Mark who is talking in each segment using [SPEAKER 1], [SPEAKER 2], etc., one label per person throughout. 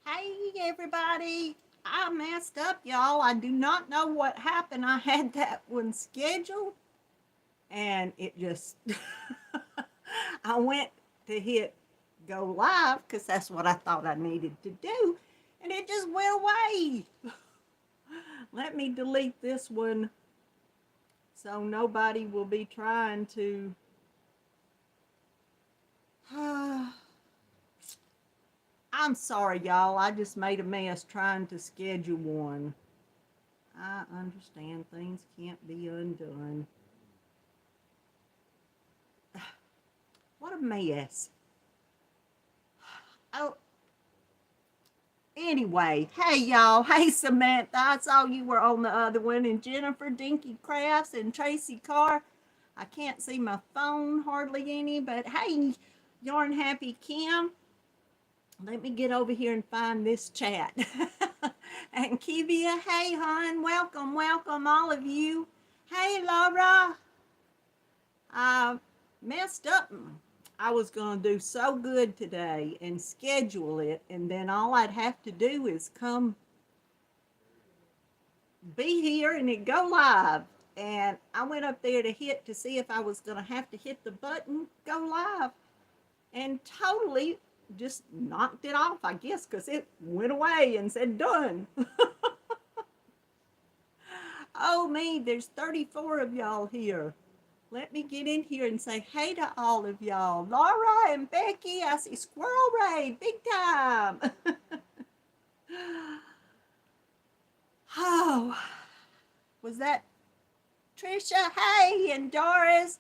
[SPEAKER 1] Hey everybody, I messed up, y'all. I do not know what happened. I had that one scheduled and it just, I went to hit go live because that's what I thought I needed to do, and it just went away. Let me delete this one so nobody will be trying to. I'm sorry, y'all. I just made a mess trying to schedule one. I understand things can't be undone. What a mess. Oh, anyway, hey y'all. Hey Samantha. I saw you were on the other one, and Jennifer Dinky Crafts and Tracy Carr. I can't see my phone hardly any, but hey, Yarn Happy Kim. Let me get over here and find this chat. And Kivia, hey hon, welcome, welcome all of you. Hey Laura, I messed up. I was going to do so good today and schedule it, and then all I'd have to do is come be here and it go live. And I went up there to hit to see if I was going to have to hit the button go live, and totally just knocked it off, I guess, because it went away and said done. Oh, me, there's 34 of y'all here. Let me get in here and say hey to all of y'all. Laura and Becky, I see Squirrel Ray, big time. Oh, was that Trisha? Hey, and Doris,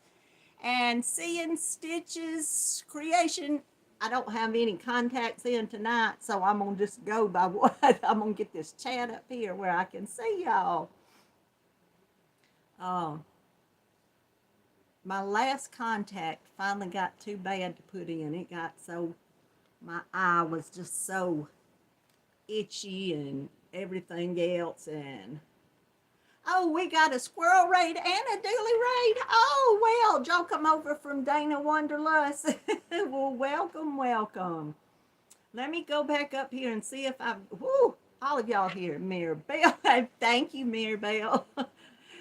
[SPEAKER 1] and Seeing Stitches Creation. I don't have any contacts in tonight, so I'm going to just go by what I'm going to get this chat up here where I can see y'all. Oh, my last contact finally got too bad to put in. It got so, my eye was just so itchy and everything else. And oh, we got a squirrel raid and a dooley raid. Oh, well, y'all come over from Dana Wanderlust. Well, welcome, welcome. Let me go back up here and see if I've, whoo, all of y'all here. Maribel, thank you, Maribel.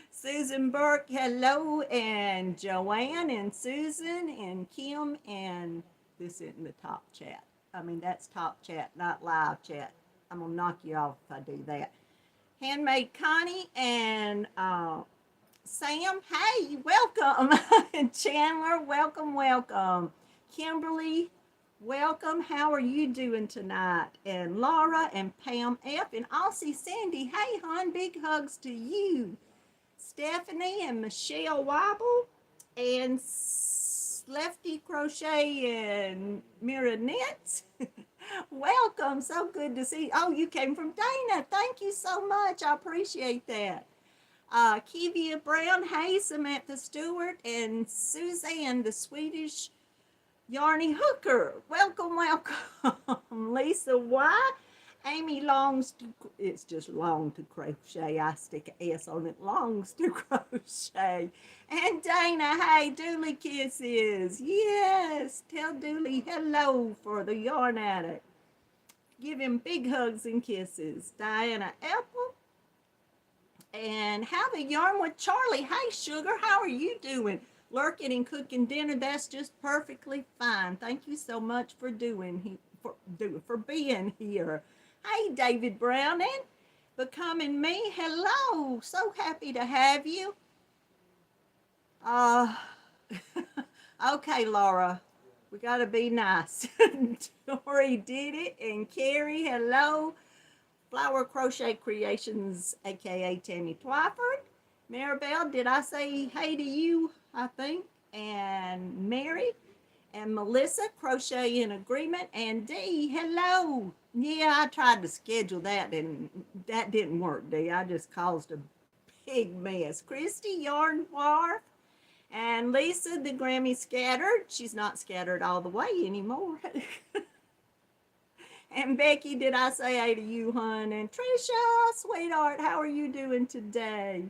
[SPEAKER 1] Susan Burke, hello, and Joanne and Susan and Kim, and this isn't the top chat. I mean, that's top chat, not live chat. I'm going to knock you off if I do that. Handmade Connie and Sam, hey, welcome. Chandler, welcome, welcome. Kimberly, welcome. How are you doing tonight? And Laura and Pam F. and Aussie Sandy, hey, hon, big hugs to you. Stephanie and Michelle Wobble and Lefty Crochet and Mira Knits. Welcome, so good to see you. Oh, you came from Dana. Thank you so much. I appreciate that. Kivia Brown, hey, Samantha Stewart, and Suzanne, the Swedish Yarny Hooker. Welcome, welcome. Lisa Y. Amy longs to, it's just long to crochet. I stick an S on it, longs to crochet. And Dana, hey, Dooley kisses. Yes, tell Dooley hello for the Yarn Addict. Give him big hugs and kisses. Diana Apple. And have a yarn with Charlie. Hey, Sugar, how are you doing? Lurking and cooking dinner, that's just perfectly fine. Thank you so much for for being here. Hey, David Brown and Becoming Me. Hello, so happy to have you. Uh, okay, Laura, we got to be nice. Tori did it, and Carrie, hello. Flower Crochet Creations, aka Tammy Twyford. Maribel, did I say hey to you? I think. And Mary and Melissa, Crochet in Agreement. And Dee, hello. Yeah, I tried to schedule that and that didn't work, Dee. I just caused a big mess. Christy, Yarn Wharf. And Lisa, the Grammy Scattered. She's not scattered all the way anymore. And Becky, did I say hey to you, hon? And Trisha, sweetheart, how are you doing today?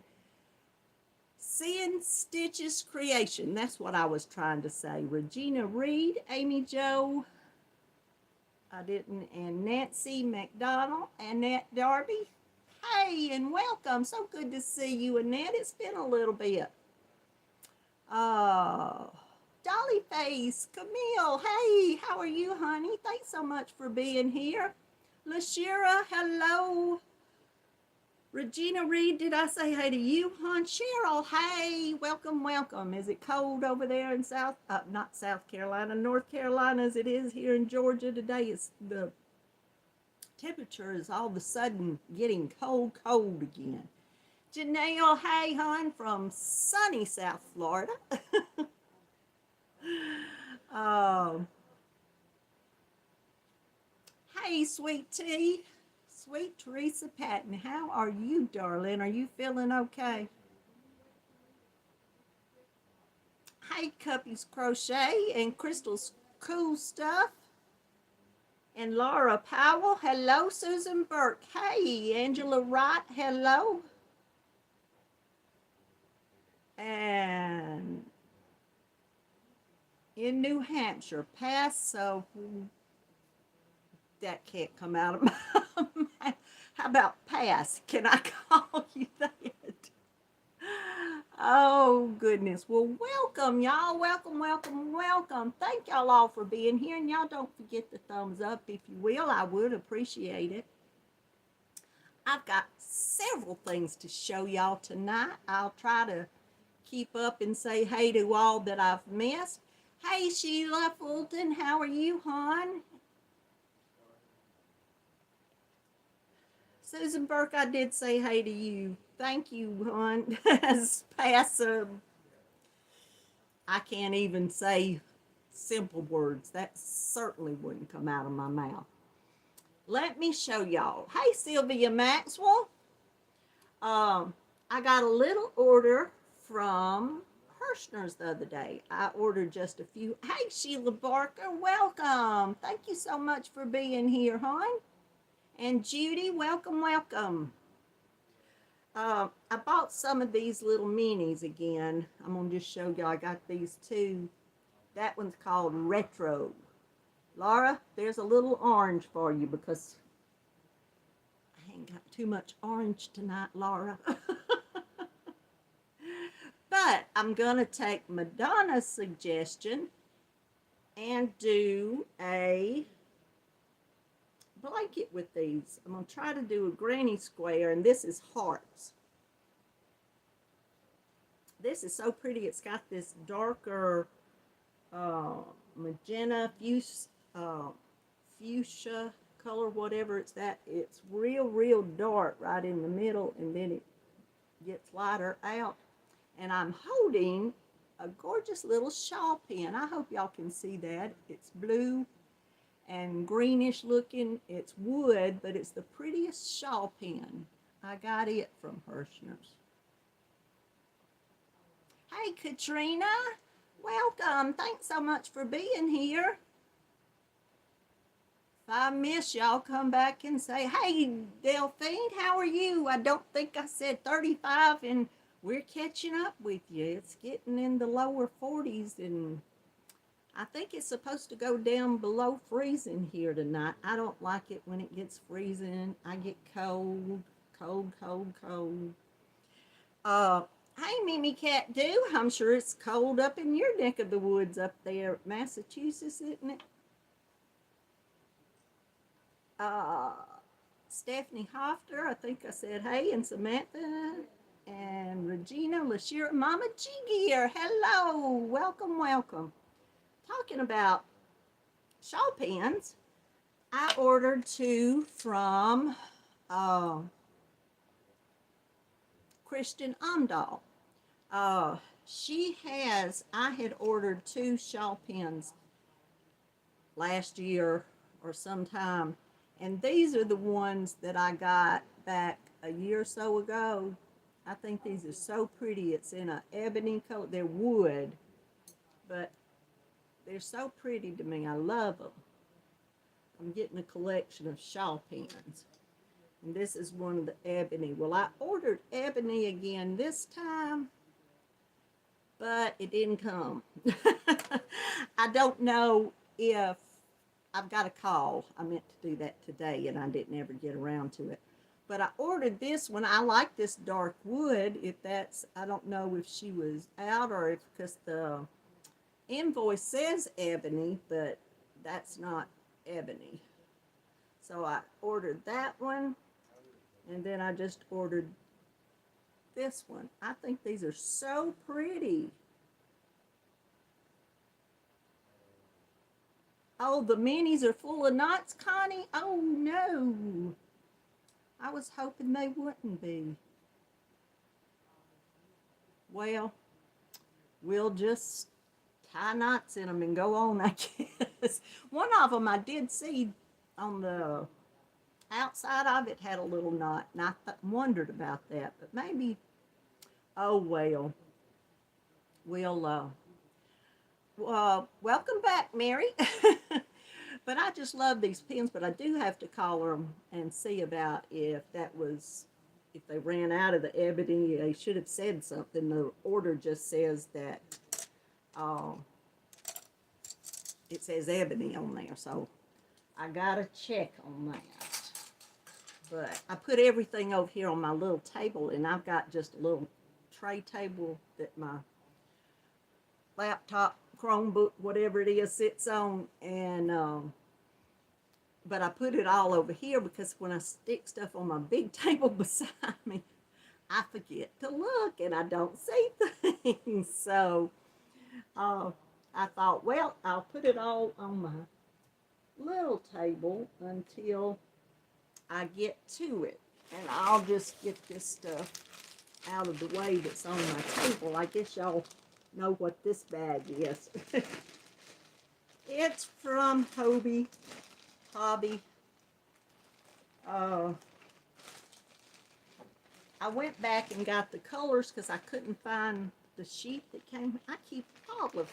[SPEAKER 1] Seeing Stitches Creation, that's what I was trying to say. Regina Reed, Amy Jo, I didn't. And Nancy McDonald, Annette Darby. Hey, and welcome. So good to see you, Annette. It's been a little bit. Uh, Dolly Face, Camille. Hey, how are you, honey? Thanks so much for being here. Lashira, hello. Regina Reed, did I say hey to you, hon? Cheryl, hey, welcome, welcome. Is it cold over there in not South Carolina, North Carolina as it is here in Georgia today? It's the temperature is all of a sudden getting cold, cold again. Janelle, hey, hon, from sunny South Florida. Hey, Sweet Tea. Sweet Teresa Patton, how are you, darling? Are you feeling okay? Hey, Cuppy's Crochet and Crystal's Cool Stuff. And Laura Powell, hello. Susan Burke, hey. Angela Wright, hello. And in New Hampshire, so that can't come out of my mouth. How about pass? Can I call you that? Oh, goodness. Well, welcome, y'all. Welcome, welcome, welcome. Thank y'all all for being here. And y'all don't forget the thumbs up, if you will. I would appreciate it. I've got several things to show y'all tonight. I'll try to keep up and say hey to all that I've missed. Hey, Sheila Fulton. How are you, hon? Susan Burke, I did say hey to you. Thank you, hon. I can't even say simple words. That certainly wouldn't come out of my mouth. Let me show y'all. Hey, Sylvia Maxwell. I got a little order from Hirschner's the other day. I ordered just a few. Hey, Sheila Barker, welcome. Thank you so much for being here, hon. And Judy, welcome, welcome. I bought some of these little minis again. I'm going to just show you. I got these two. That one's called Retro. Laura, there's a little orange for you because I ain't got too much orange tonight, Laura. But I'm going to take Madonna's suggestion and do a blanket with these. I'm going to try to do a granny square, and this is hearts. This is so pretty. It's got this darker magenta, fuchsia color, whatever it's that. It's real, real dark right in the middle, and then it gets lighter out. And I'm holding a gorgeous little shawl pin. I hope y'all can see that. It's blue and greenish looking. It's wood, but it's the prettiest shawl pin. I got it from Hirschner's. Hey, Katrina, welcome. Thanks so much for being here. If I miss y'all, come back and say, hey, Delphine, how are you? I don't think I said 35, and we're catching up with you. It's getting in the lower 40s, and I think it's supposed to go down below freezing here tonight. I don't like it when it gets freezing. I get cold, cold, cold, cold. Hey, Mimi Cat Do. I'm sure it's cold up in your neck of the woods up there, Massachusetts, isn't it? Stephanie Hofter, I think I said hey, and Samantha, and Regina, Lashira, Mama G Gear. Hello, welcome, welcome. Talking about shawl pins, I ordered two from Christian Amdahl. I had ordered two shawl pins last year or sometime, and these are the ones that I got back a year or so ago. I think these are so pretty. It's in an ebony color. They're wood, but they're so pretty to me. I love them. I'm getting a collection of shawl pins. And this is one of the ebony. Well, I ordered ebony again this time, but it didn't come. I don't know if I've got a call. I meant to do that today, and I didn't ever get around to it. But I ordered this one. I like this dark wood. If that's, I don't know if she was out or if, because the invoice says ebony, but that's not ebony. So I ordered that one, and then I just ordered this one. I think these are so pretty. Oh, the minis are full of knots, Connie? Oh, no. I was hoping they wouldn't be. Well, we'll just tie knots in them and go on, I guess. One of them I did see on the outside of it had a little knot, and I wondered about that, but maybe, oh, well. We'll, welcome back, Mary. But I just love these pins, but I do have to call them and see about if they ran out of the ebony. They should have said something. The order just says that it says ebony on there, so I gotta check on that. But I put everything over here on my little table, and I've got just a little tray table that my laptop, Chromebook, whatever it is, sits on, and but I put it all over here because when I stick stuff on my big table beside me, I forget to look and I don't see things. So I thought, well, I'll put it all on my little table until I get to it, and I'll just get this stuff out of the way that's on my table. I guess y'all know what this bag is. It's from Hobby. I went back and got the colors because I couldn't find the sheet that came. I keep all of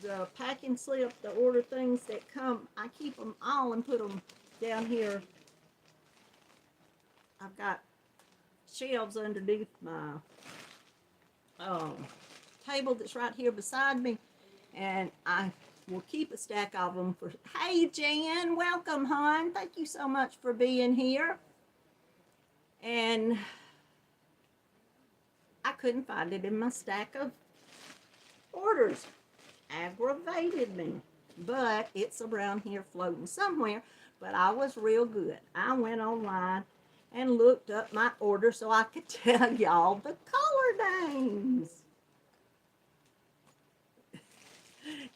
[SPEAKER 1] the packing slip, the order things that come, I keep them all and put them down here. I've got shelves underneath my table that's right here beside me, and I will keep a stack of them for. Hey Jan, welcome, hon. Thank you so much for being here. And I couldn't find it in my stack of orders. Aggravated me, but it's around here floating somewhere. But I was real good. I went online and looked up my order so I could tell y'all the color names.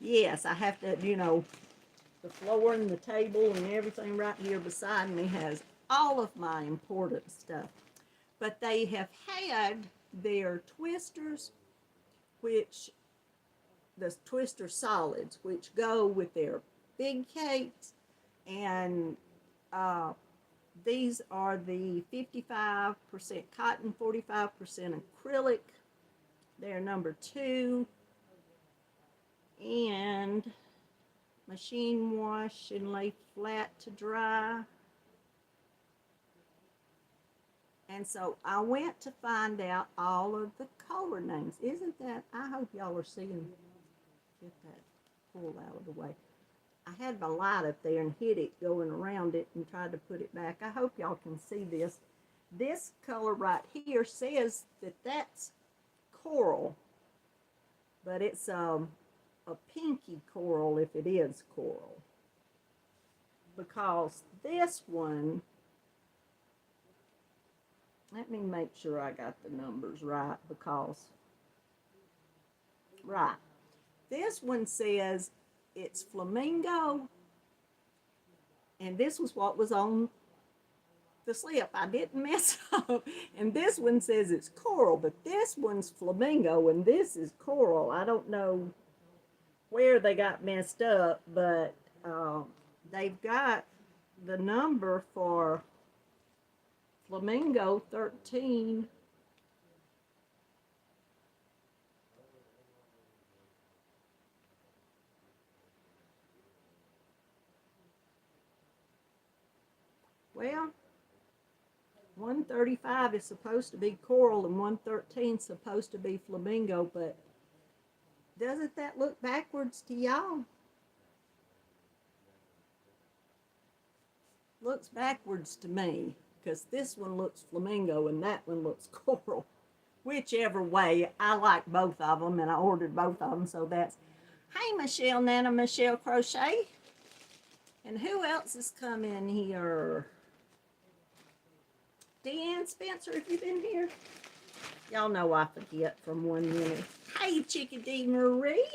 [SPEAKER 1] Yes, I have to, the floor and the table and everything right here beside me has all of my important stuff. But they have had their twisters, which, the twister solids, which go with their big cakes, and these are the 55% cotton, 45% acrylic. They're number 2. And machine wash and lay flat to dry. And so I went to find out all of the color names. Isn't that, I hope y'all are seeing, get that pull out of the way. I had my light up there and hit it going around it and tried to put it back. I hope y'all can see this. This color right here says that that's coral, but it's a pinky coral if it is coral, because this one, let me make sure I got the numbers right, because right, this one says it's flamingo, and this was what was on the slip. I didn't mess up, and this one says it's coral, but this one's flamingo and this is coral. I don't know where they got messed up, but they've got the number for flamingo 13. Well, 135 is supposed to be coral and 113 is supposed to be flamingo, but doesn't that look backwards to y'all? looks backwards to me, because this one looks flamingo and that one looks coral. Whichever way, I like both of them, and I ordered both of them, so that's... Hey, Michelle, Nana Michelle Crochet. And who else has come in here? Deanne Spencer, have you been here? Y'all know I forget from 1 minute. Hey, Chickadee Marie,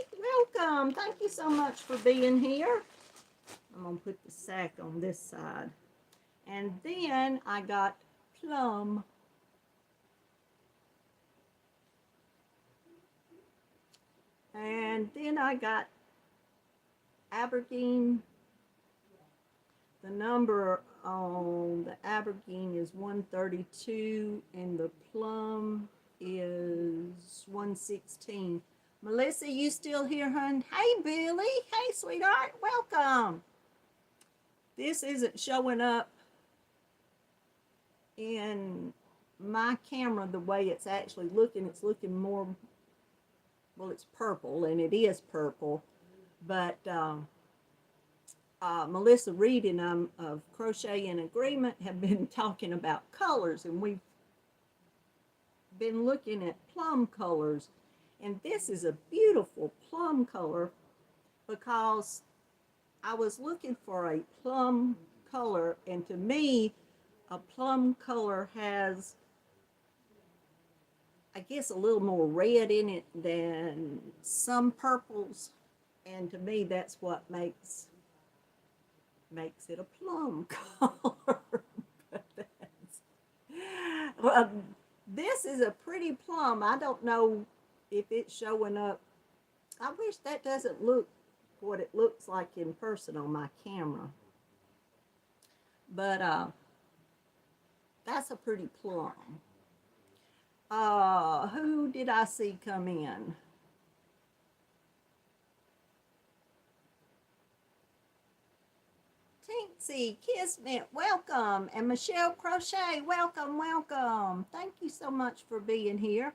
[SPEAKER 1] welcome. Thank you so much for being here. I'm going to put the sack on this side. And then I got Plum. And then I got Aberdeen. The number on the Aberdeen is 132 and the Plum is 116. Melissa, you still here, hon? Hey, Billy. Hey, sweetheart. Welcome. This isn't showing up in my camera the way it's actually looking. It's looking more, well, it's purple, and it is purple, but Melissa Reed and I of Crochet in Agreement have been talking about colors, and we've been looking at plum colors, and this is a beautiful plum color because I was looking for a plum color, and to me a plum color has, I guess, a little more red in it than some purples, and to me that's what makes it a plum color. Well, this is a pretty plum. I don't know if it's showing up. I wish that doesn't look what it looks like in person on my camera, but that's a pretty plum. Who did I see come in? Tinksy, Kismet, welcome. And Michelle Crochet, welcome, welcome. Thank you so much for being here.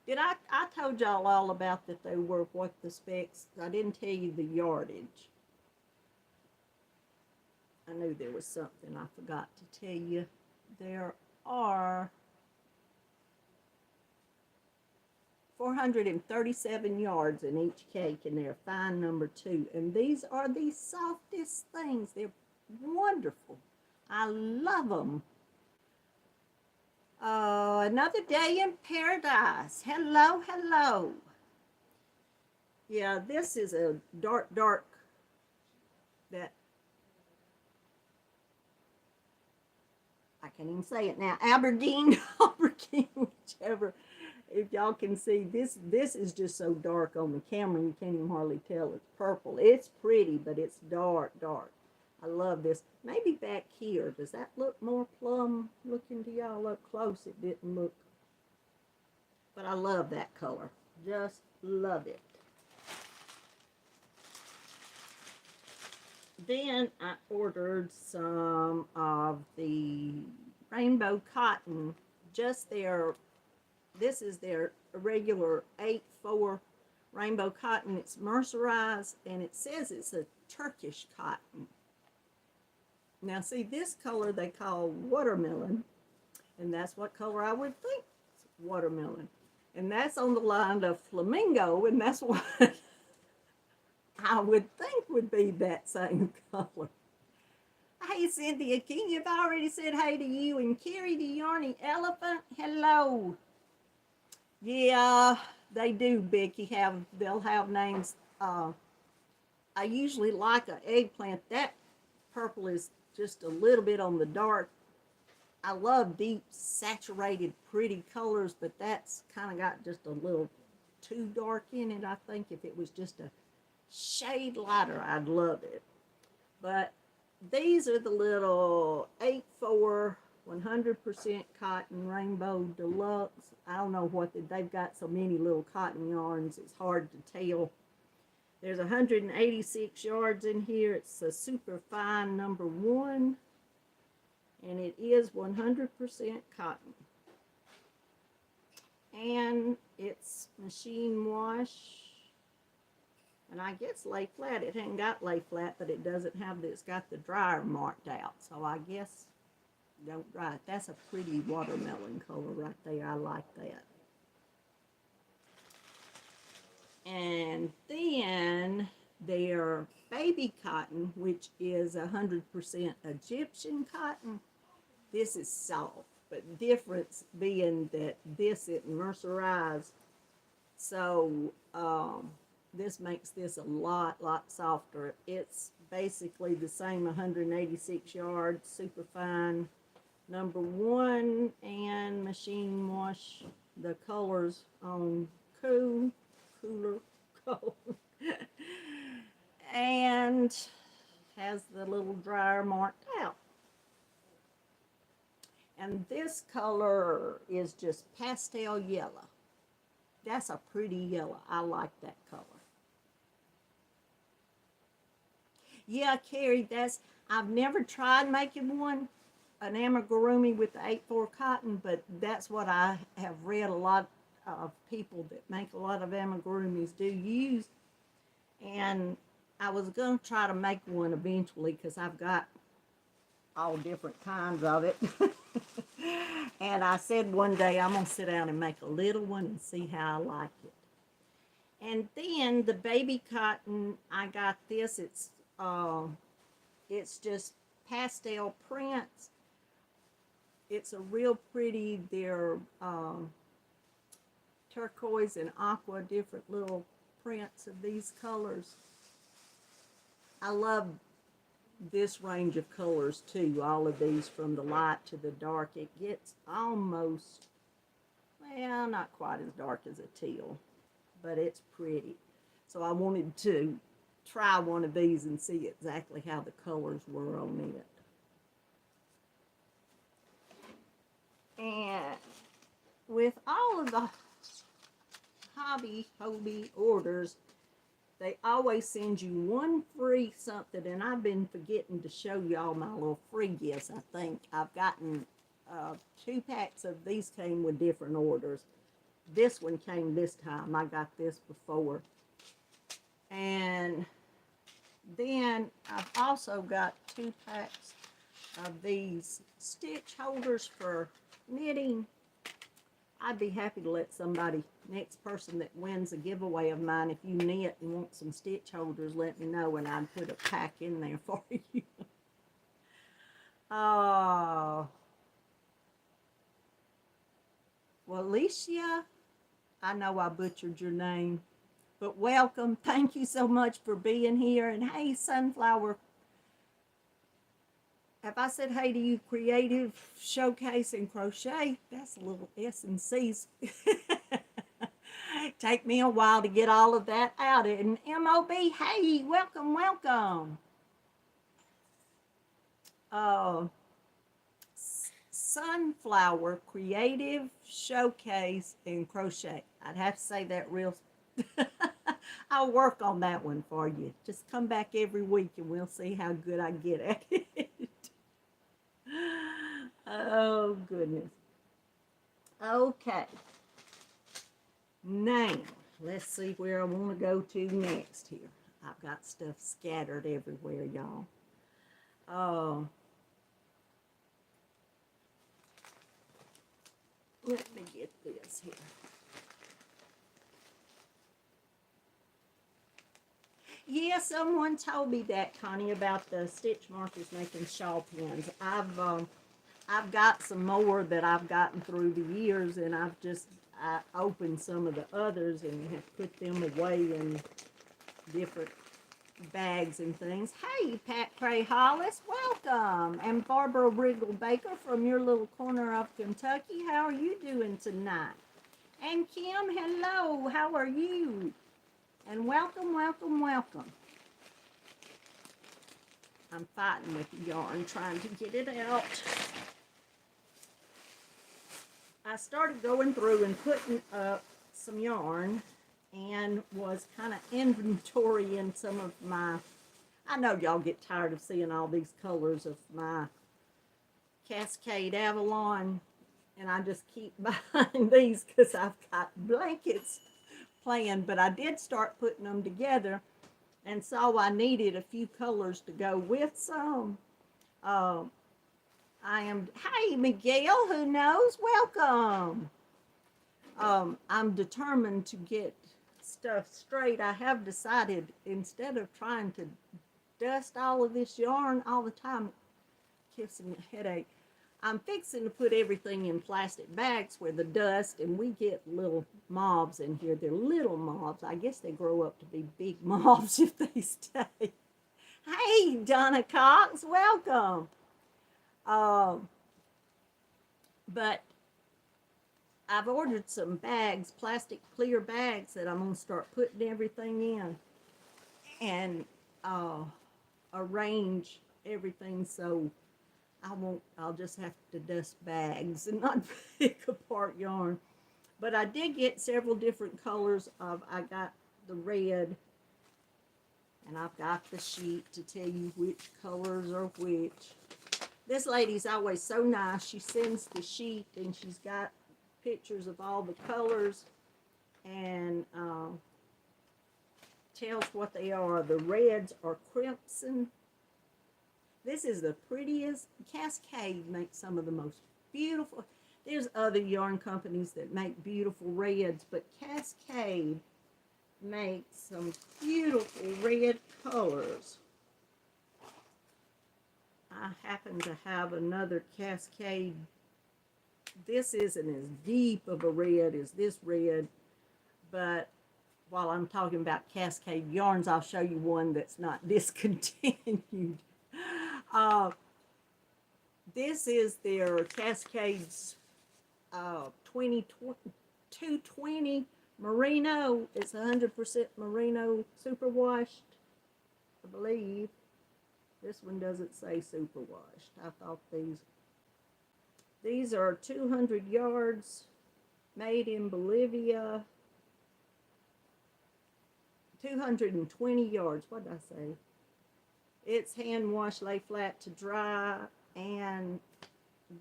[SPEAKER 1] I told y'all all about that they were what the specs. I didn't tell you the yardage. I knew there was something I forgot to tell you. There are 437 yards in each cake, and they're fine number 2. And these are the softest things. They're wonderful. I love them. Another day in paradise. Hello, hello. Yeah, this is a dark, that I can't even say it now. Aberdeen, Aberdeen, whichever. If y'all can see, this is just so dark on the camera, you can't even hardly tell it's purple. It's pretty, but it's dark. I love this. Maybe back here, does that look more plum looking to y'all up close? It didn't look, but I love that color. Just love it. Then I ordered some of the rainbow cotton, just this is their regular 8-4 rainbow cotton. It's mercerized, and it says it's a Turkish cotton. Now, see, this color they call watermelon, and that's what color I would think is watermelon. And that's on the line of flamingo, and that's what I would think would be that same color. Hey, Cynthia King, you've already said hey to you. And Carrie the Yarny Elephant, hello. Yeah, they do, Becky. They'll have names. I usually like an eggplant. That purple is just a little bit on the dark. I love deep, saturated, pretty colors, but that's kind of got just a little too dark in it. I think if it was just a shade lighter, I'd love it. But these are the little 8-4 100% cotton rainbow deluxe. I don't know what they've got so many little cotton yarns, it's hard to tell. There's 186 yards in here. It's a super fine number 1, and it is 100% cotton. And it's machine wash. And I guess lay flat. It hadn't got lay flat, but it doesn't have the, it's got the dryer marked out. So I guess don't dry it. That's a pretty watermelon color right there. I like that. And then their baby cotton, which is 100% Egyptian cotton. This is soft, but difference being that this isn't mercerized. So this makes this a lot softer. It's basically the same 186 yards, super fine. Number 1, and machine wash the colors on cooler, cold. And has the little dryer marked out. And this color is just pastel yellow. That's a pretty yellow. I like that color. Yeah, Carrie, I've never tried making one, an amigurumi with the 8/4 cotton, but that's what I have read a lot of people that make a lot of amigurumis do use. And I was going to try to make one eventually because I've got all different kinds of it. And I said one day I'm going to sit down and make a little one and see how I like it. And then the baby cotton, I got this. It's just pastel prints. It's a real pretty, they're turquoise and aqua, different little prints of these colors. I love this range of colors too, all of these from the light to the dark. It gets almost, well, not quite as dark as a teal, but it's pretty. So I wanted to try one of these and see exactly how the colors were on it. And with all of the Hobby orders, they always send you one free something, and I've been forgetting to show y'all my little free gifts. I think I've gotten 2 packs of these, came with different orders. This one came this time. I got this before. And then I've also got 2 packs of these stitch holders for knitting. I'd be happy to let somebody, next person that wins a giveaway of mine, if you knit and want some stitch holders, let me know and I'd put a pack in there for you. Oh. Well, Alicia, I know I butchered your name, but welcome. Thank you so much for being here. And hey, Sunflower, have I said hey to you? Creative Showcase and Crochet. That's a little S and C's. Take me a while to get all of that out. And MOB, hey, welcome, welcome. Sunflower, Creative Showcase and Crochet. I'd have to say that real. I'll work on that one for you. Just come back every week and we'll see how good I get at it. Oh, goodness. Okay. Now, let's see where I want to go to next here. I've got stuff scattered everywhere, y'all. Let me get this here. Yeah, someone told me that, Connie, about the stitch markers making shawl pins. I've got some more that I've gotten through the years, and I opened some of the others and have put them away in different bags and things. Hey, Pat Cray Hollis, welcome. And Barbara Wriggle Baker from your little corner of Kentucky. How are you doing tonight? And Kim, hello. How are you? And welcome, welcome, welcome. I'm fighting with the yarn, trying to get it out. I started going through and putting up some yarn and was kind of inventorying some of my, I know y'all get tired of seeing all these colors of my Cascade Avalon, and I just keep buying these because I've got blankets planned, but I did start putting them together, and so I needed a few colors to go with some. Uh, hey, Miguel, who knows? Welcome. I'm determined to get stuff straight. I have decided, instead of trying to dust all of this yarn all the time, gives me a headache, I'm fixing to put everything in plastic bags where the dust, and we get little mobs in here. They're little mobs. I guess they grow up to be big mobs if they stay. Hey, Donna Cox, welcome. But I've ordered some bags, plastic clear bags, that I'm going to start putting everything in, and arrange everything so I'll just have to dust bags and not pick apart yarn. But I did get several different colors I got the red, and I've got the sheet to tell you which colors are which. This lady's always so nice. She sends the sheet, and she's got pictures of all the colors, and tells what they are. The reds are crimson. This is the prettiest. Cascade makes some of the most beautiful. There's other yarn companies that make beautiful reds, but Cascade makes some beautiful red colors. I happen to have another Cascade. This isn't as deep of a red as this red, but while I'm talking about Cascade yarns, I'll show you one that's not discontinued. This is their Cascades 220 merino. It's 100% merino superwashed, I believe. This one doesn't say superwashed. I thought these are 200 yards, made in Bolivia. 220 yards. What did I say? It's hand wash, lay flat to dry, and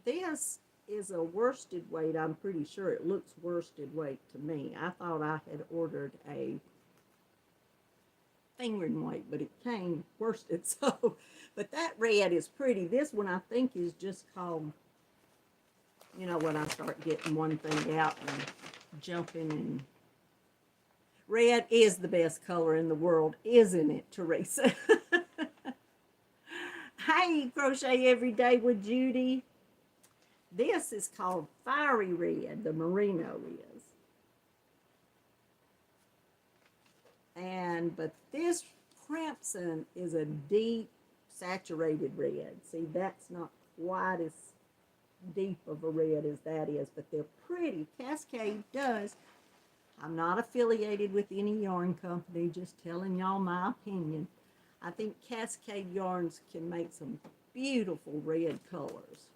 [SPEAKER 1] this is a worsted weight. I'm pretty sure it looks worsted weight to me. I thought I had ordered a fingering weight, but it came worsted. So, but that red is pretty. This one I think is just called, you know, when I start getting one thing out and jumping, and red is the best color in the world, isn't it, Teresa? Hey, Crochet Every Day with Judy. This is called Fiery Red, the merino is. But this crimson is a deep saturated red. See, that's not quite as deep of a red as that is, but they're pretty. Cascade does. I'm not affiliated with any yarn company, just telling y'all my opinion. I think Cascade yarns can make some beautiful red colors.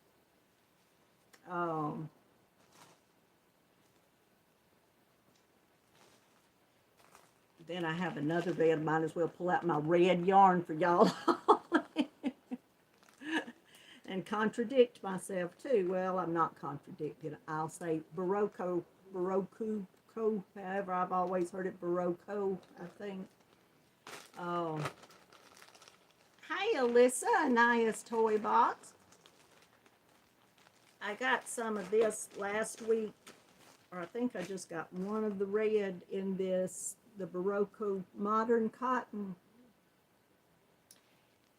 [SPEAKER 1] Then I have another red. Might as well pull out my red yarn for y'all and contradict myself too. Well, I'm not contradicting. I'll say Baroque, however I've always heard it, Baroque, I think. Hi, Alyssa, Anaya's Toy Box. I got some of this last week, or I think I just got one of the red in this, the Baroque Modern Cotton.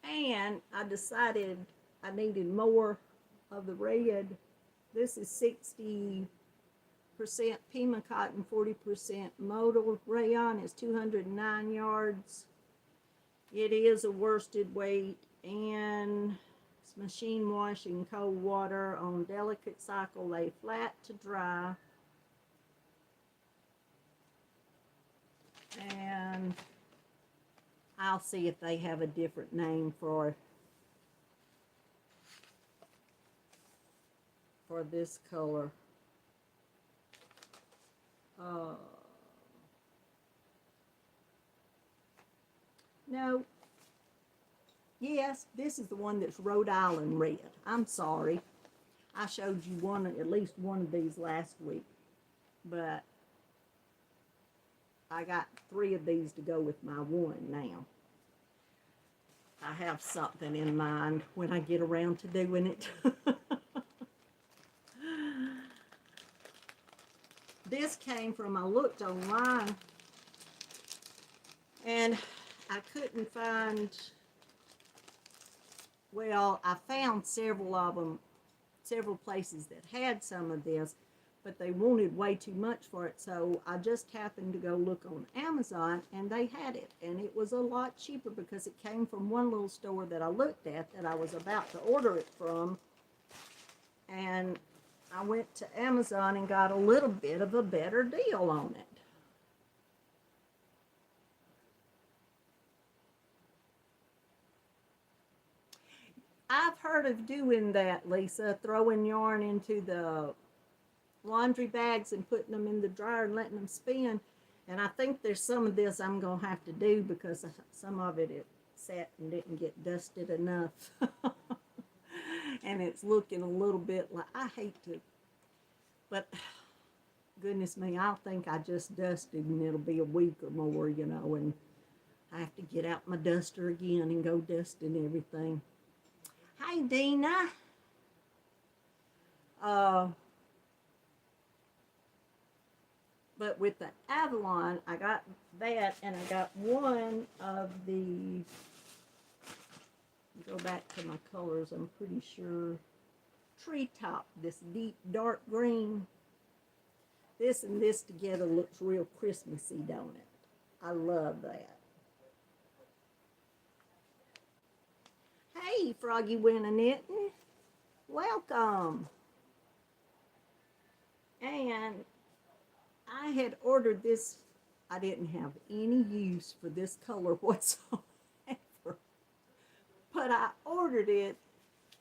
[SPEAKER 1] And I decided I needed more of the red. This is 60% Pima cotton, 40% modal rayon. It's 209 yards. It is a worsted weight, and it's machine wash in cold water on delicate cycle, lay flat to dry. And I'll see if they have a different name for this color. No. Yes, this is the one that's Rhode Island Red. I'm sorry. I showed you at least one of these last week. But I got 3 of these to go with my one now. I have something in mind when I get around to doing it. This came from, I looked online and I couldn't find, well, I found several of them, several places that had some of this, but they wanted way too much for it. So I just happened to go look on Amazon and they had it. And it was a lot cheaper because it came from one little store that I looked at that I was about to order it from. And I went to Amazon and got a little bit of a better deal on it. I've heard of doing that, Lisa, throwing yarn into the laundry bags and putting them in the dryer and letting them spin. And I think there's some of this I'm going to have to do because some of it sat and didn't get dusted enough. And it's looking a little bit like, I hate to, but goodness me, I'll think I just dusted and it'll be a week or more, you know, and I have to get out my duster again and go dusting everything. Hi, Dina. But with the Avalon, I got that, and I got one of the, go back to my colors, I'm pretty sure, Treetop, this deep dark green. This and this together looks real Christmassy, don't it? I love that. Hey, Froggy Winnie-Knitting. Welcome. And I had ordered this. I didn't have any use for this color whatsoever. But I ordered it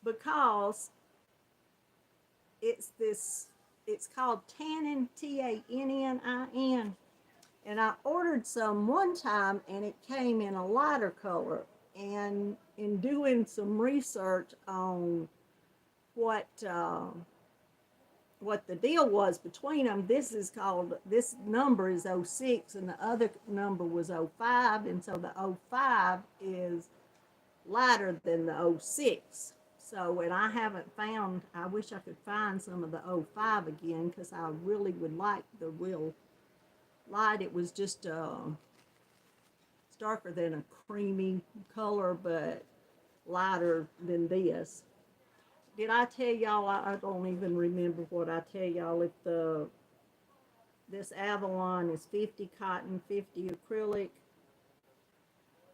[SPEAKER 1] because it's called Tannin, Tannin. And I ordered some one time and it came in a lighter color. And in doing some research on what the deal was between them, this number is 06 and the other number was 05, and so the 05 is lighter than the 06. So, and I haven't found, I wish I could find some of the 05 again because I really would like the real light. It was just darker than a creamy color, but lighter than this. Did I tell y'all? I don't even remember what I tell y'all. If this Avalon is 50 cotton, 50 acrylic,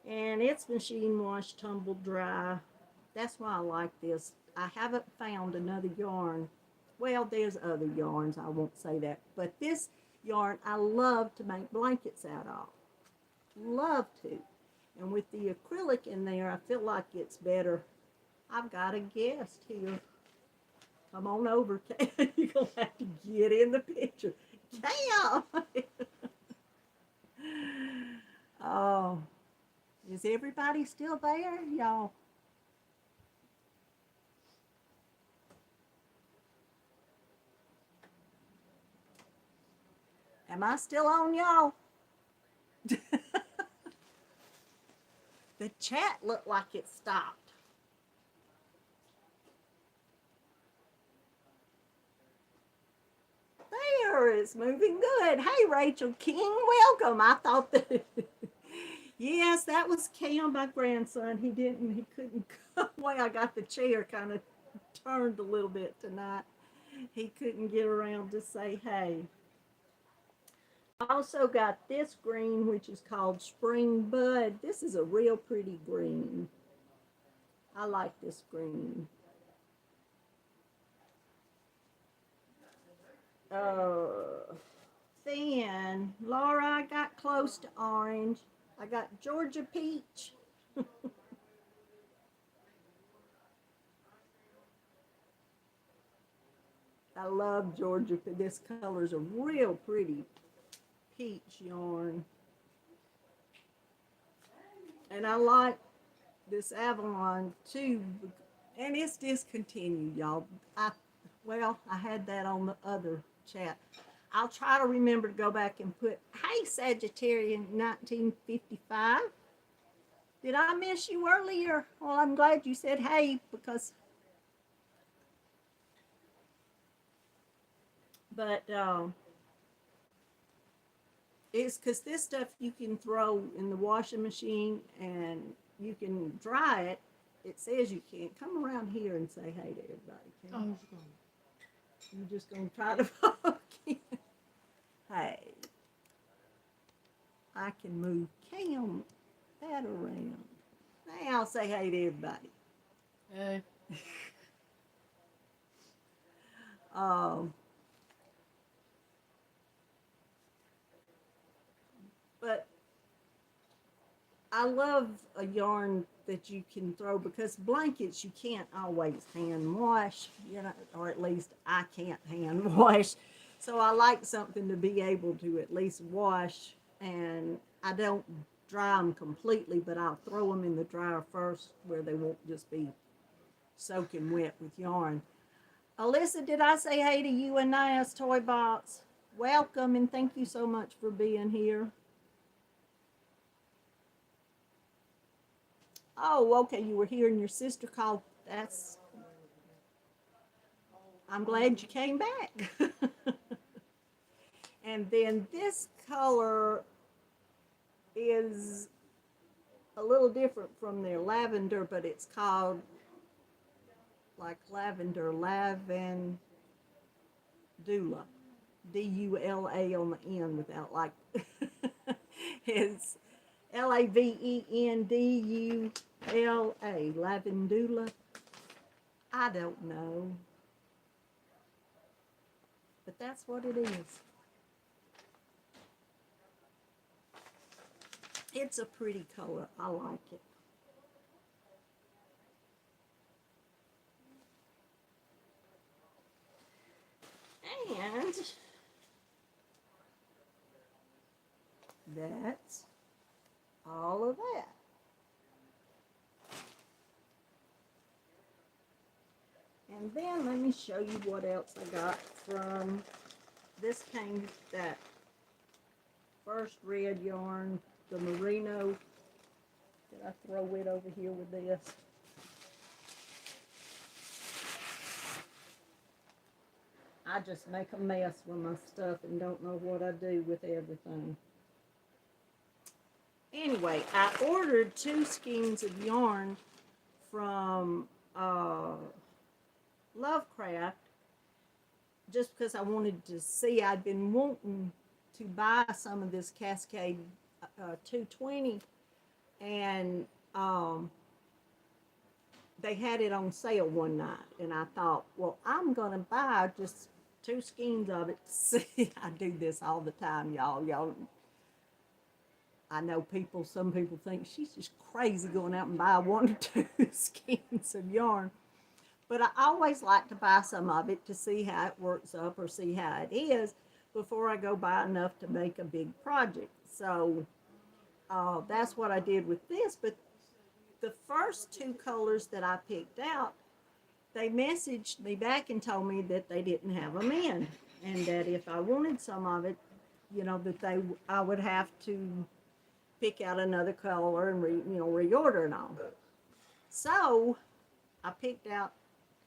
[SPEAKER 1] and it's machine wash, tumble dry. That's why I like this. I haven't found another yarn. Well, there's other yarns, I won't say that, but this yarn I love to make blankets out of. Love to. And with the acrylic in there, I feel like it's better. I've got a guest here. Come on over, Cam. You're going to have to get in the picture. Cam! Oh, is everybody still there, y'all? Am I still on, y'all? The chat looked like it stopped. There, it's moving good. Hey, Rachel King, welcome. I thought that, yes, that was Cam, my grandson. He couldn't come away. I got the chair kind of turned a little bit tonight. He couldn't get around to say hey. I also got this green, which is called Spring Bud. This is a real pretty green. I like this green. Thin. Laura, I got close to orange. I got Georgia Peach. I love Georgia. This color's a real pretty peach yarn. And I like this Avalon too. And it's discontinued, y'all. I had that on the other chat. I'll try to remember to go back and put, hey, Sagittarian 1955. Did I miss you earlier? Well, I'm glad you said hey because, but it's because this stuff you can throw in the washing machine and you can dry it. It says you can't. Come around here and say hey to everybody.
[SPEAKER 2] Oh,
[SPEAKER 1] You're just going to try to poke in. Hey, I can move Cam that around. Now I'll say hey to everybody.
[SPEAKER 2] hey.
[SPEAKER 1] Um, but I love a yarn that you can throw because blankets you can't always hand wash, you know, or at least I can't hand wash. So I like something to be able to at least wash, and I don't dry them completely, but I'll throw them in the dryer first where they won't just be soaking wet with yarn. Alyssa, did I say hey to you and Nias Toy Box? Welcome and thank you so much for being here. Oh, okay, you were here and your sister called. That's, I'm glad you came back. And then this color is a little different from their lavender, but it's called like lavendula, D-U-L-A on the end without like, it's Lavendula, lavendula. I don't know. But that's what it is. It's a pretty color. I like it. And that's all of that. And then let me show you what else I got from, this came, that first red yarn, the merino. Did I throw it over here with this? I just make a mess with my stuff and don't know what I do with everything. Anyway, I ordered 2 skeins of yarn from Lovecraft just because I wanted to see. I'd been wanting to buy some of this Cascade 220, and they had it on sale one night, and I thought, well, I'm gonna buy just 2 skeins of it to see. I do this all the time, y'all. I know people, some people think she's just crazy going out and buy 1 or 2 skeins of yarn. But I always like to buy some of it to see how it works up or see how it is before I go buy enough to make a big project. So that's what I did with this. But the first 2 colors that I picked out, they messaged me back and told me that they didn't have them in, and that if I wanted some of it, you know, that I would have to pick out another color and reorder and all. So I picked out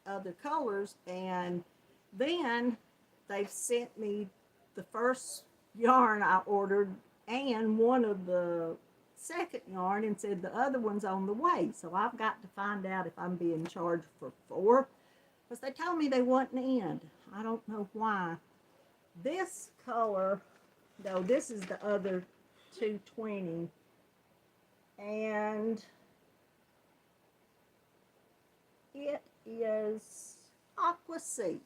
[SPEAKER 1] other colors, and then they've sent me the first yarn I ordered and one of the second yarn and said the other one's on the way. So I've got to find out if I'm being charged for 4, because they told me they wasn't in. I don't know why. This color, though, this is the other 220, and it is aqua sea.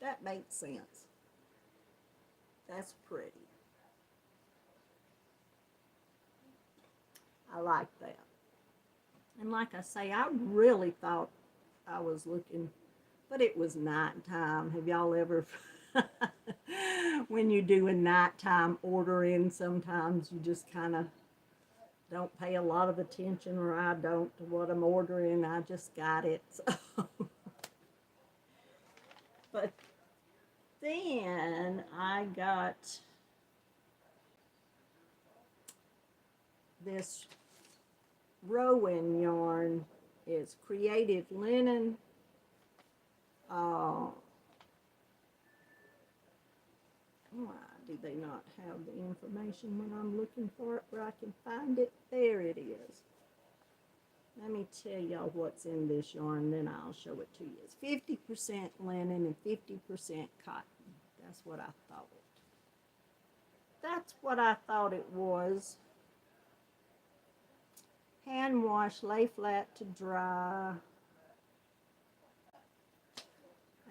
[SPEAKER 1] That makes sense. That's pretty. I like that. And like I say, I really thought I was looking, but it was nighttime. Have y'all ever, when you're doing nighttime ordering, sometimes you just kind of don't pay a lot of attention, or I don't, to what I'm ordering. I just got it. So. But then I got this Rowan yarn is Creative Linen. Why do they not have the information when I'm looking for it where I can find it? There it is. Let me tell y'all what's in this yarn, then I'll show it to you. It's 50% linen and 50% cotton. That's what I thought. That's what I thought it was. Hand wash, lay flat to dry.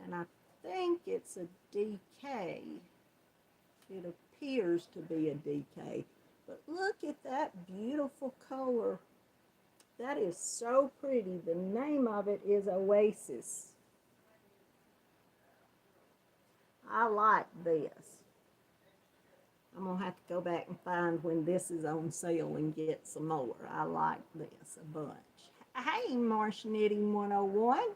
[SPEAKER 1] And I think it's a DK. It appears to be a DK. But look at that beautiful color. That is so pretty. The name of it is Oasis. I like this. I'm going to have to go back and find when this is on sale and get some more. I like this a bunch. Hey, Marsh Knitting 101.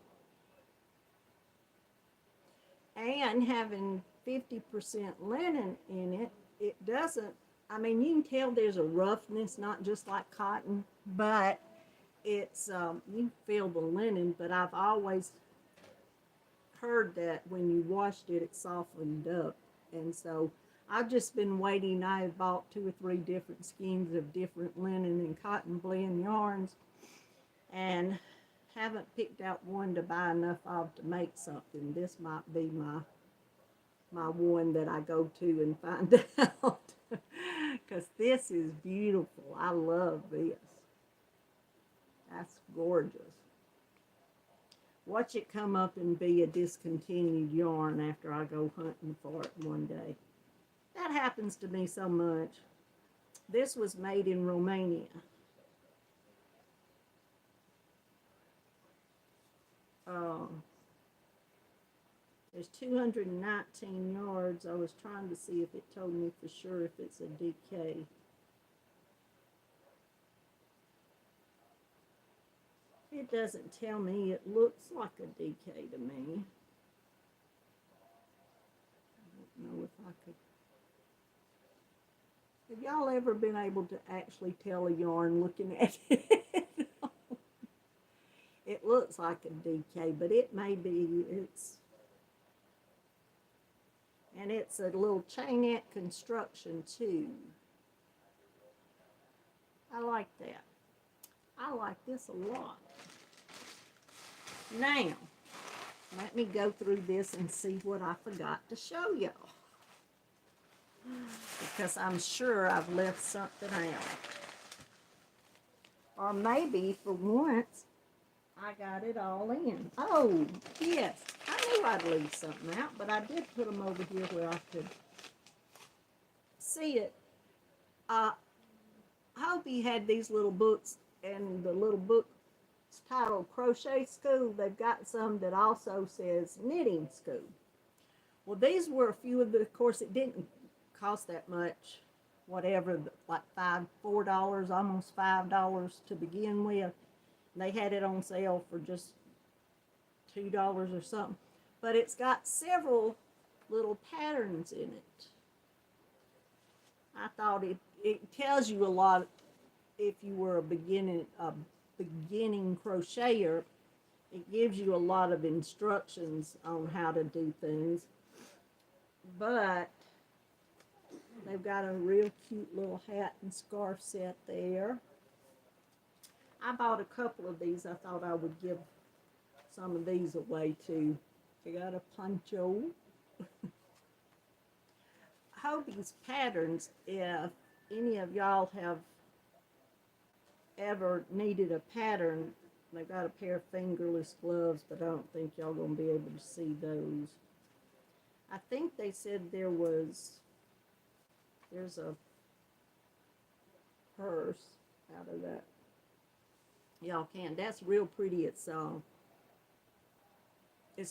[SPEAKER 1] And having 50% linen in it, it doesn't, I mean, you can tell there's a roughness, not just like cotton, but it's, you can feel the linen, but I've always heard that when you washed it, it softened up. And so I've just been waiting. I have bought 2 or 3 different skeins of different linen and cotton blend yarns and haven't picked out one to buy enough of to make something. This might be my one that I go to and find out because this is beautiful. I love this. That's gorgeous. Watch it come up and be a discontinued yarn after I go hunting for it one day. That happens to me so much. This was made in Romania. There's 219 yards. I was trying to see if it told me for sure if it's a DK. It doesn't tell me. It looks like a DK to me. I don't know if I could. Have y'all ever been able to actually tell a yarn looking at it? It looks like a DK, but it may be, and it's a little chainette construction too. I like that. I like this a lot. Now, let me go through this and see what I forgot to show y'all. Because I'm sure I've left something out. Or maybe for once, I got it all in. Oh, yes. I knew I'd leave something out, but I did put them over here where I could see it. I hope you had these little books, and the little book is titled Crochet School. They've got some that also says Knitting School. Well, these were a few of the, of course, it didn't cost that much, whatever, like $4, almost $5 to begin with. They had it on sale for just $2 or something. But it's got several little patterns in it. I thought it tells you a lot if you were a beginning crocheter. It gives you a lot of instructions on how to do things. But they've got a real cute little hat and scarf set there. I bought a couple of these. I thought I would give some of these away too. They got a poncho. Hobie's patterns, if any of y'all have ever needed a pattern, they've got a pair of fingerless gloves, but I don't think y'all gonna be able to see those. I think they said there's a purse out of that. Y'all can. That's real pretty. It's a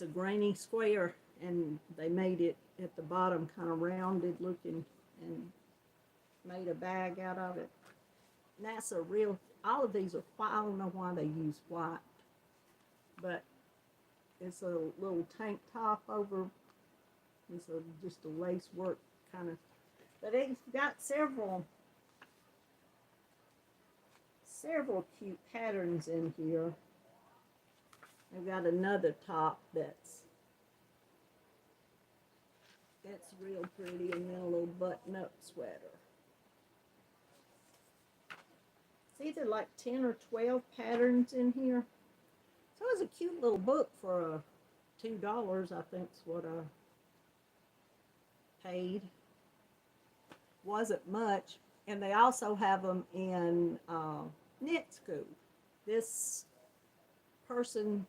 [SPEAKER 1] grainy square, and they made it at the bottom kind of rounded looking and made a bag out of it. And that's a real, all of these are white. I don't know why they use white, but it's a little tank top over, it's just a lace work kind of, but it's got several several cute patterns in here. I've got another top that's real pretty, and then a little button-up sweater. It's either like 10 or 12 patterns in here. So it was a cute little book for $2, I think is what I paid. Wasn't much. And they also have them in knit school. This person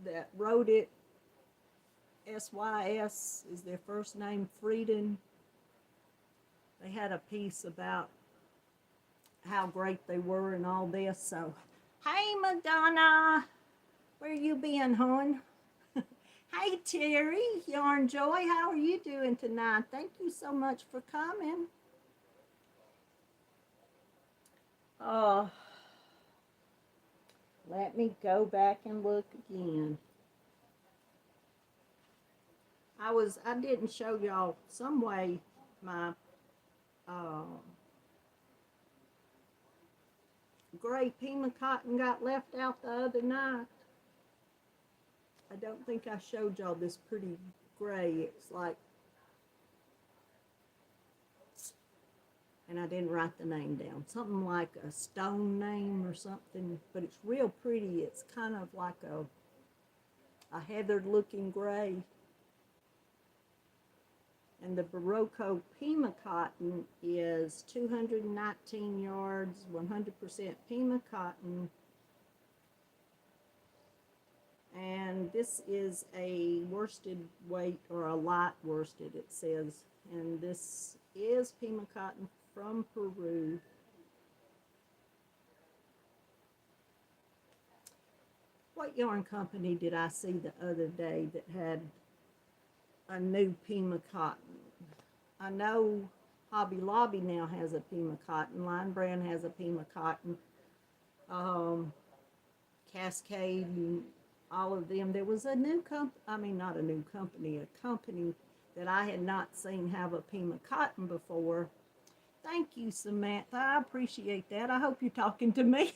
[SPEAKER 1] that wrote it, SYS is their first name, Frieden. They had a piece about how great they were and all this. So, hey Madonna, where you been, hon? Hey Terry, Yarn Joy, how are you doing tonight? Thank you so much for coming. Let me go back and look again. I didn't show y'all some way my gray Pima cotton got left out the other night. I don't think I showed y'all this pretty gray. It's like, and I didn't write the name down. Something like a stone name or something, but it's real pretty. It's kind of like a heathered looking gray. And the Barocco Pima cotton is 219 yards, 100% Pima cotton. And this is a worsted weight, or a light worsted, it says. And this is Pima cotton from Peru. What yarn company did I see the other day that had a new Pima cotton? I know Hobby Lobby now has a Pima cotton. Line Brand has a Pima cotton. Cascade and all of them. There was a new not a new company, a company that I had not seen have a Pima cotton before. Thank you, Samantha. I appreciate that. I hope you're talking to me.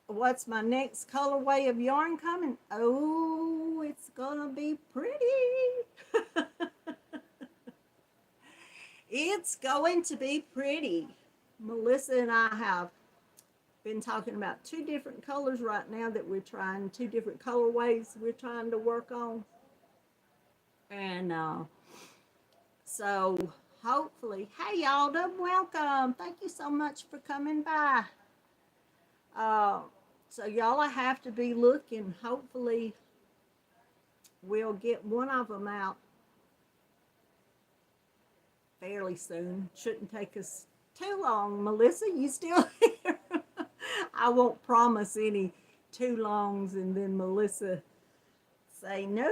[SPEAKER 1] What's my next colorway of yarn coming? Oh, it's gonna be pretty. It's going to be pretty. Melissa and I have been talking about 2 different colors right now that we're trying, 2 different colorways we're trying to work on. And so hopefully, hey Alda, welcome. Thank you so much for coming by. So y'all have to be looking. Hopefully we'll get one of them out fairly soon. Shouldn't take us too long. Melissa, you still here? I won't promise any too longs and then Melissa say no.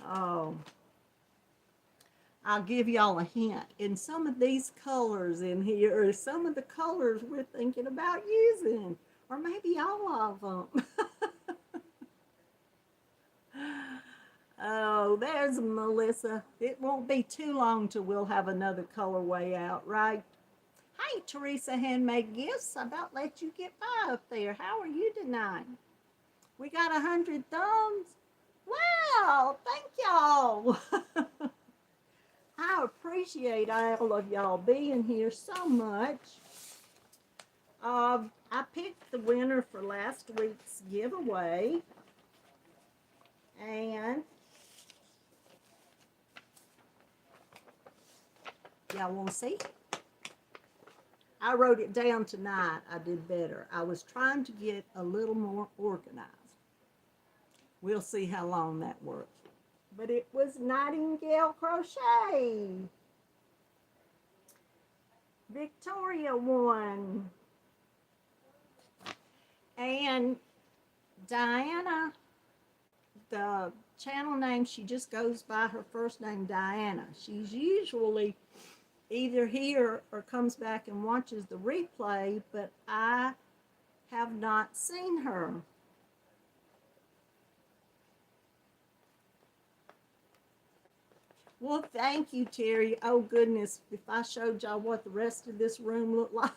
[SPEAKER 1] Oh, I'll give y'all a hint. In some of these colors in here are some of the colors we're thinking about using, or maybe all of them. Oh, there's Melissa. It won't be too long till we'll have another colorway out, right? Hey, Teresa Handmade Gifts. I about let you get by up there. How are you tonight? We got 100 thumbs. Wow, thank y'all. I appreciate all of y'all being here so much. I picked the winner for last week's giveaway. And y'all want to see? I wrote it down tonight. I did better. I was trying to get a little more organized. We'll see how long that works. But it was Nightingale Crochet. Victoria won. And Diana, the channel name, she just goes by her first name, Diana. She's usually either here or comes back and watches the replay, but I have not seen her. Well, thank you, Terry. Oh, goodness. If I showed y'all what the rest of this room looked like,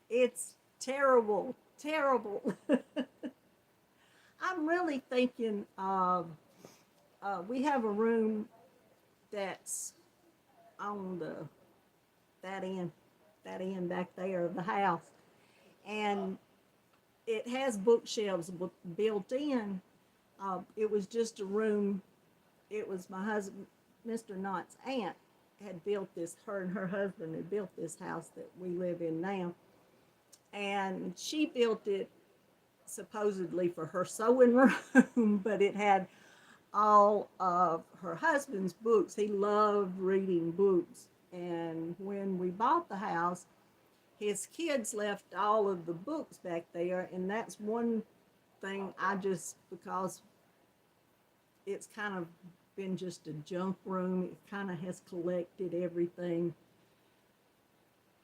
[SPEAKER 1] it's terrible, terrible. I'm really thinking we have a room that's on that end, that end back there of the house, and it has bookshelves built in. It was just a room. It was my husband, Mr. Knott's aunt, had built this. Her and her husband had built this house that we live in now, and she built it supposedly for her sewing room, but it had all of her husband's books. He loved reading books. And when we bought the house, his kids left all of the books back there. And that's one thing because it's kind of been just a junk room, it kind of has collected everything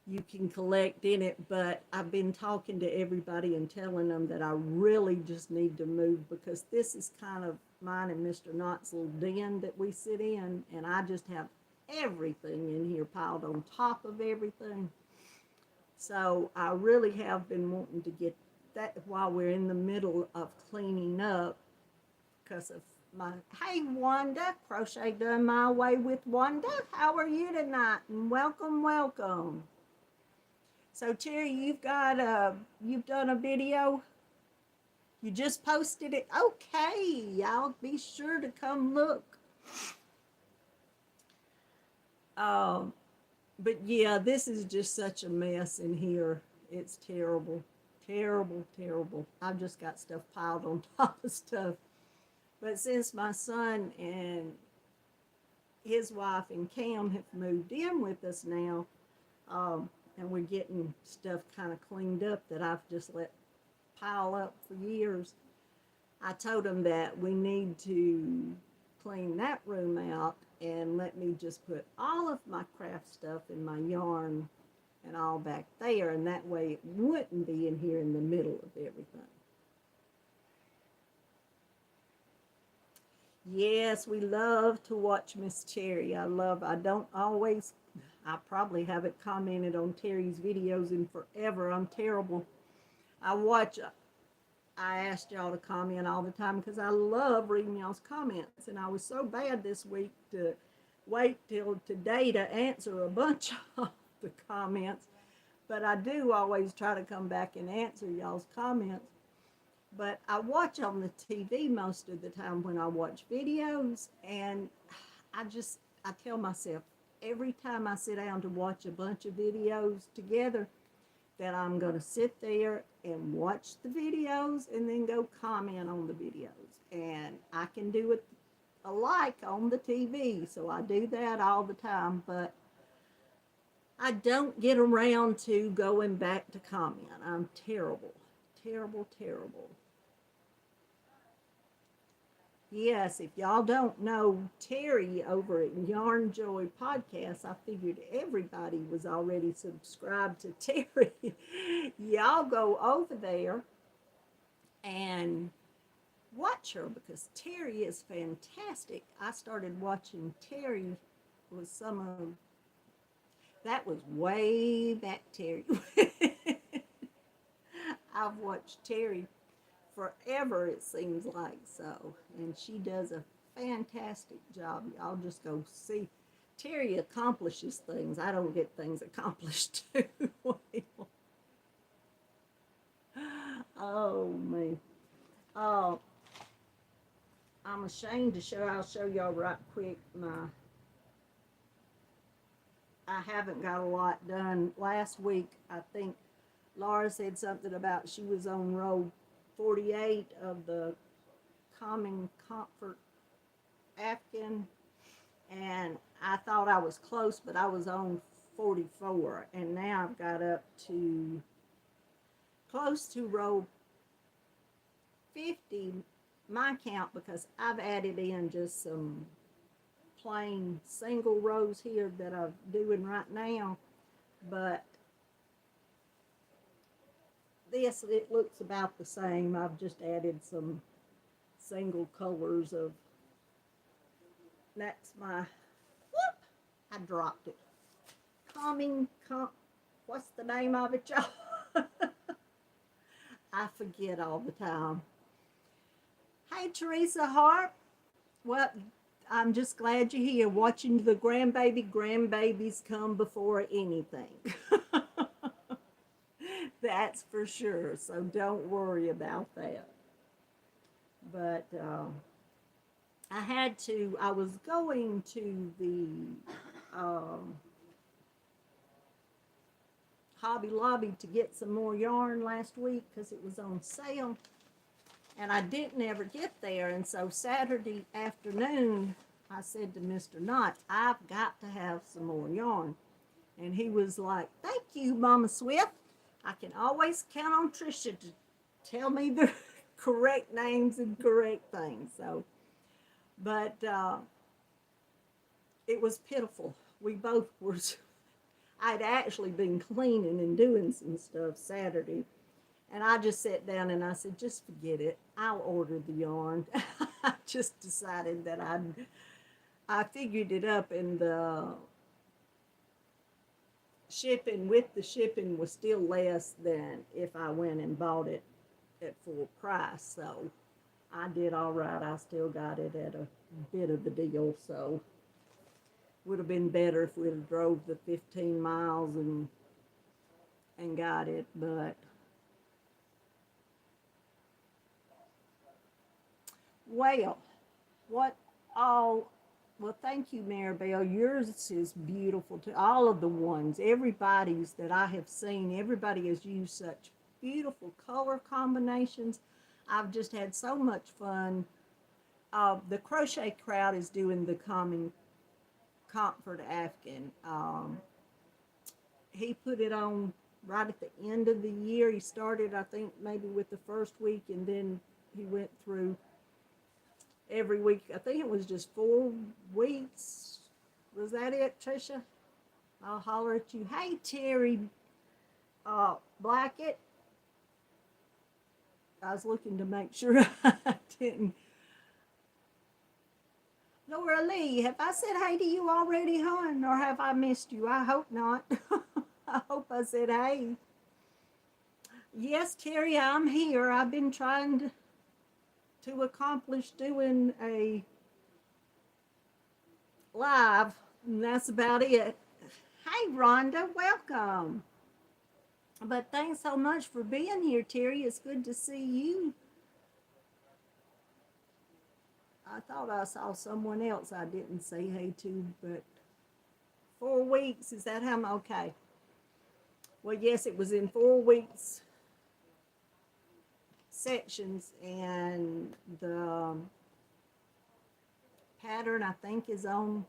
[SPEAKER 1] you can collect in it, but I've been talking to everybody and telling them that I really just need to move, because this is kind of mine and Mr. Knott's little den that we sit in, and I just have everything in here piled on top of everything. So I really have been wanting to get that while we're in the middle of cleaning up, because of hey Wanda, Crochet Done My Way with Wanda, how are you tonight? And welcome. So Terry, you've done a video. You just posted it. Okay, I'll be sure to come look. But yeah, this is just such a mess in here. It's terrible, terrible, terrible. I've just got stuff piled on top of stuff. But since my son and his wife and Cam have moved in with us now, and we're getting stuff kind of cleaned up that I've just let pile up for years, I told them that we need to clean that room out and let me just put all of my craft stuff and my yarn and all back there, and that way it wouldn't be in here in the middle of everything. Yes, we love to watch Miss Terry. I probably haven't commented on Terry's videos in forever. I'm terrible. I asked y'all to comment all the time because I love reading y'all's comments, and I was so bad this week to wait till today to answer a bunch of the comments, but I do always try to come back and answer y'all's comments. But I watch on the TV most of the time when I watch videos, and I tell myself every time I sit down to watch a bunch of videos together that I'm going to sit there and watch the videos and then go comment on the videos. And I can do it alike on the TV, so I do that all the time, but I don't get around to going back to comment. I'm terrible, terrible, terrible. Yes, if y'all don't know Terry over at Yarn Joy Podcast, I figured everybody was already subscribed to Terry. Y'all go over there and watch her, because Terry is fantastic. I started watching Terry with that was way back, Terry. I've watched Terry forever, it seems like, so, and she does a fantastic job. Y'all just go see. Terry accomplishes things. I don't get things accomplished too well. Oh man. Oh, I'm ashamed to show. I'll show y'all right quick. I haven't got a lot done. Last week, I think Laura said something about she was on row 48 of the Common Comfort Afghan, and I thought I was close, but I was on 44, and now I've got up to close to row 50, my count, because I've added in just some plain single rows here that I'm doing right now, but this, it looks about the same. I've just added some single colors of That's my, whoop, I dropped it. What's the name of it, y'all? I forget all the time. Hey, Teresa Hart. Well, I'm just glad you're here watching the grandbabies come before anything. That's for sure. So don't worry about that. But I was going to the Hobby Lobby to get some more yarn last week because it was on sale. And I didn't ever get there. And so Saturday afternoon, I said to Mr. Knott, I've got to have some more yarn. And he was like, thank you, Mama Swift. I can always count on Tricia to tell me the correct names and correct things. So, but it was pitiful. We both were, I'd actually been cleaning and doing some stuff Saturday. And I just sat down and I said, just forget it. I'll order the yarn. I just decided that I figured it up, and the shipping with the shipping was still less than if I went and bought it at full price. So I did all right. I still got it at a bit of a deal. So would have been better if we'd have drove the 15 miles and got it, but well, what all, well, thank you, Maribel. Yours is beautiful too. All of the ones, everybody's that I have seen, everybody has used such beautiful color combinations. I've just had so much fun. The crochet crowd is doing the Common Comfort Afghan. He put it on right at the end of the year. He started, I think, maybe with the first week, and then he went through every week. I think it was just 4 weeks. Was that it, Tricia? I'll holler at you. Hey, Terry Blackett. I was looking to make sure I didn't. Laura Lee, have I said hey to you already, hon? Or have I missed you? I hope not. I hope I said hey. Yes, Terry, I'm here. I've been trying to accomplish doing a live, and that's about it. Hey, Rhonda, welcome. But thanks so much for being here, Terry. It's good to see you. I thought I saw someone else I didn't say hey to, but 4 weeks, is that how I'm okay? Well, yes, it was in 4 weeks sections, and the pattern I think is on,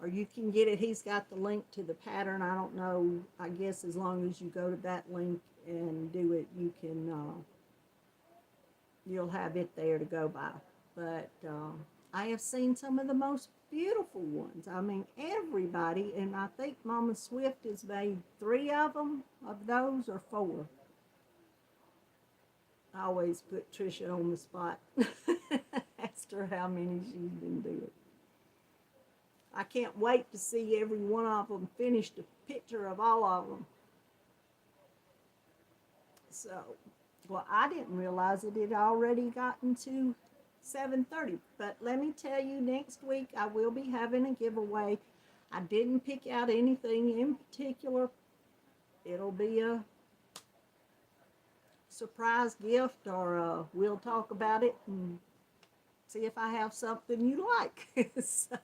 [SPEAKER 1] or you can get it. He's got the link to the pattern. I don't know. I guess as long as you go to that link and do it, you can, you'll have it there to go by. But I have seen some of the most beautiful ones. I mean, everybody, and I think Mama Swift has made 3 of them, of those, or 4. I always put Tricia on the spot. Asked her how many she's been doing. I can't wait to see every one of them finished, a picture of all of them. So, well, I didn't realize it had already gotten to 7:30. But let me tell you, next week I will be having a giveaway. I didn't pick out anything in particular. It'll be a surprise gift, or we'll talk about it and see if I have something you like. So,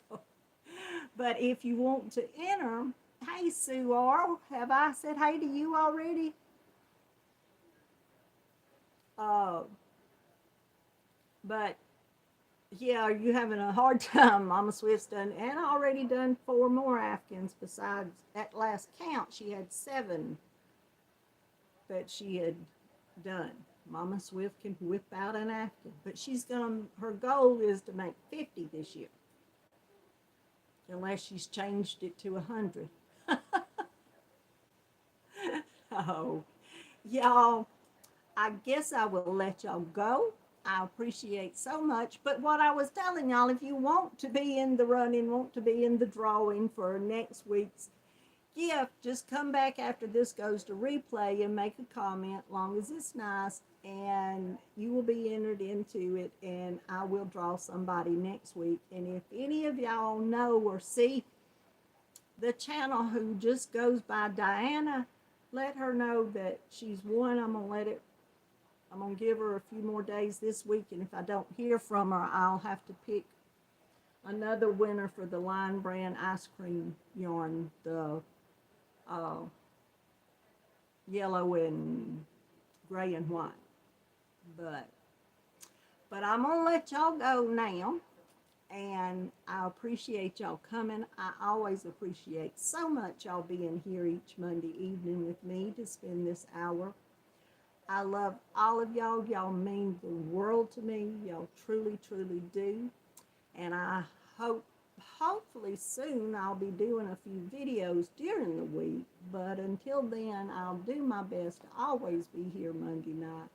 [SPEAKER 1] but if you want to enter, hey, Sue R, have I said hey to you already? But yeah, are you having a hard time? Mama Swift's done, and already done 4 more Afghans besides, at last count, she had 7 that she had done. Mama Swift can whip out an Afghan, but her goal is to make 50 this year. Unless she's changed it to 100. Oh, y'all, I guess I will let y'all go. I appreciate so much. But what I was telling y'all, if you want to be in the running, want to be in the drawing for next week's gift, just come back after this goes to replay and make a comment, long as it's nice, and you will be entered into it, and I will draw somebody next week. And if any of y'all know or see the channel who just goes by Diana, let her know that she's won. I'm gonna give her a few more days this week, and if I don't hear from her, I'll have to pick another winner for the Line Brand ice cream yarn, the yellow and gray and white. But I'm gonna let y'all go now, and I appreciate y'all coming. I always appreciate so much y'all being here each Monday evening with me to spend this hour. I love all of y'all. Y'all mean the world to me. Y'all truly, truly do. And I hopefully soon I'll be doing a few videos during the week. But until then, I'll do my best to always be here Monday night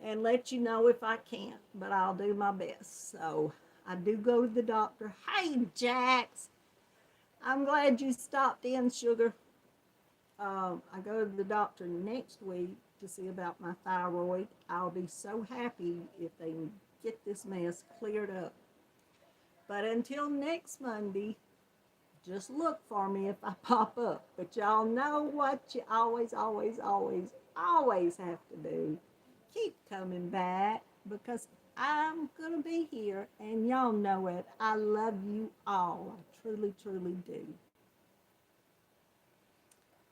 [SPEAKER 1] and let you know if I can't. But I'll do my best. So I do go to the doctor. Hey, Jax, I'm glad you stopped in, sugar. I go to the doctor next week to see about my thyroid. I'll be so happy if they can get this mess cleared up. But until next Monday, just look for me if I pop up. But y'all know what you always, always, always, always have to do. Keep coming back, because I'm going to be here, and y'all know it. I love you all. I truly, truly do.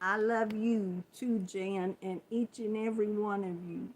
[SPEAKER 1] I love you too, Jan, and each and every one of you.